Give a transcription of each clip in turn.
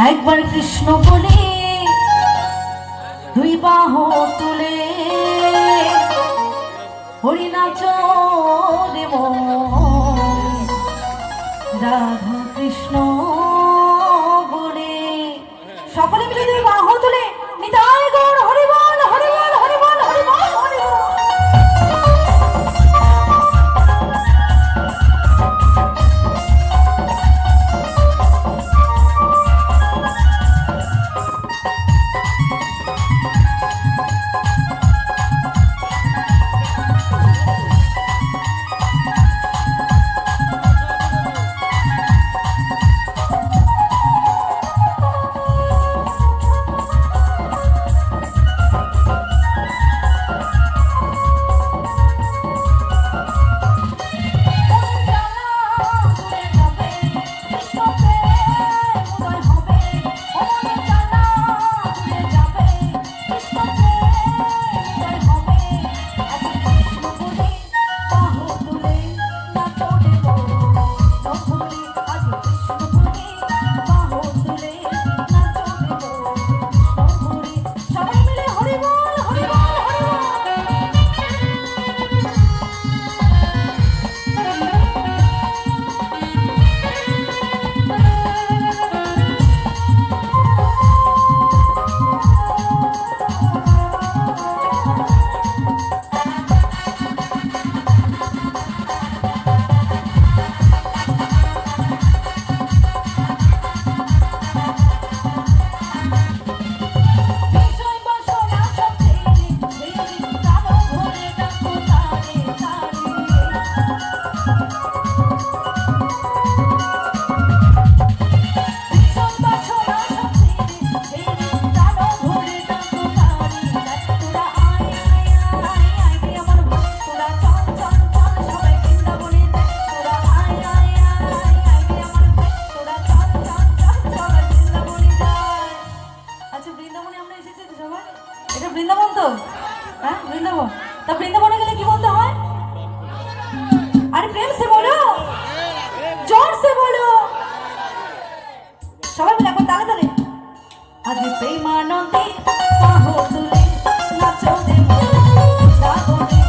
একবার কৃষ্ণ বলে দুই বাহু তুলে হরিনাচ দেব রাধা কৃষ্ণ বলে সকলে মিলে দুই বাহু তুলে নিতাই গৌর হরি বল হরি বল হরি বল হরি বল হরি বল। বৃন্দাবন তো হ্যাঁ বৃন্দাবন তা বৃন্দাবনে গেলে কি বলতে হয়? আরে প্রেম সে বলো, জোর সে বলো, সবাই মিলে এখন তালে তালে আজ প্রেমানন্দে বাহু তুলে নাচো দেব বৃন্দাবনে,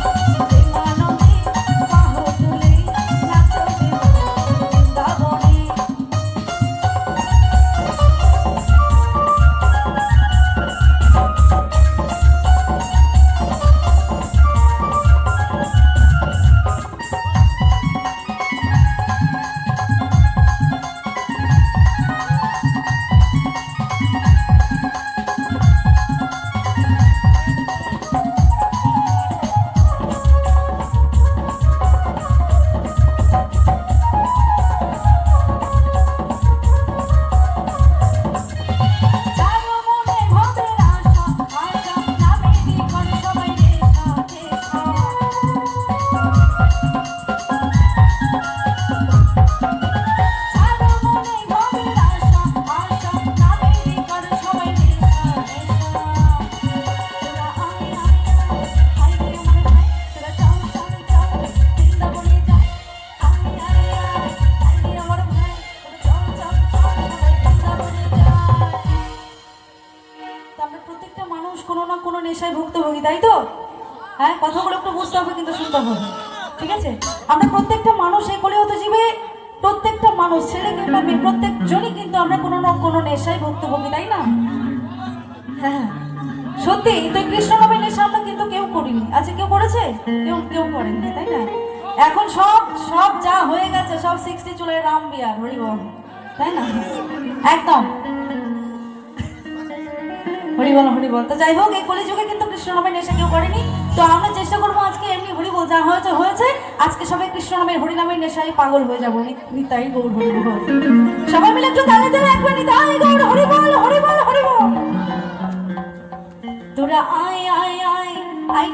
প্রেমানন্দে বাহু তুলে নাচো দেব বৃন্দাবনে। নেশায় ভুক্তভোগী, তাই তো? হ্যাঁ, কথাগুলো একটু বুঝতে হবে কিন্তু শুনতে হবে, ঠিক আছে? আমরা প্রত্যেকটা মানুষ এই কলিযুগ জীবে, প্রত্যেকটা মানুষ ছেলে কিংবা মেয়ে প্রত্যেকজনই কিন্তু আমরা কোনো না কোনো নেশায় ভুক্তভোগী, তাই না? হ্যাঁ সত্যি, তো কৃষ্ণ নামের নেশা আমরা কিন্তু কেউ করিনি। আচ্ছা কেউ করেছে? কেউ কেউ করেনি, তাই না? এখন সব সব যা হয়ে গেছে সব 60 চলে রাম বিয়ার হরি বল, তাই না? একদম হরি বল হরি বল। তো যাই হোক, এই কলিযুগে কিন্তু কৃষ্ণ নামের নেশা কেউ করেনি। তো আমরা চেষ্টা করবো আজকে এমনি হরি বল, যা হয়েছে হয়েছে, আজকে সবাই কৃষ্ণ নামের হরি নামের নেশায় পাগল হয়ে যাবো। নিতাই গৌর হরি বল, সবাই মিলে একটু তালে তালে একবার নিতাই গৌর হরি বল হরি বল হরি বল। তোরা আয় আয় আয় আই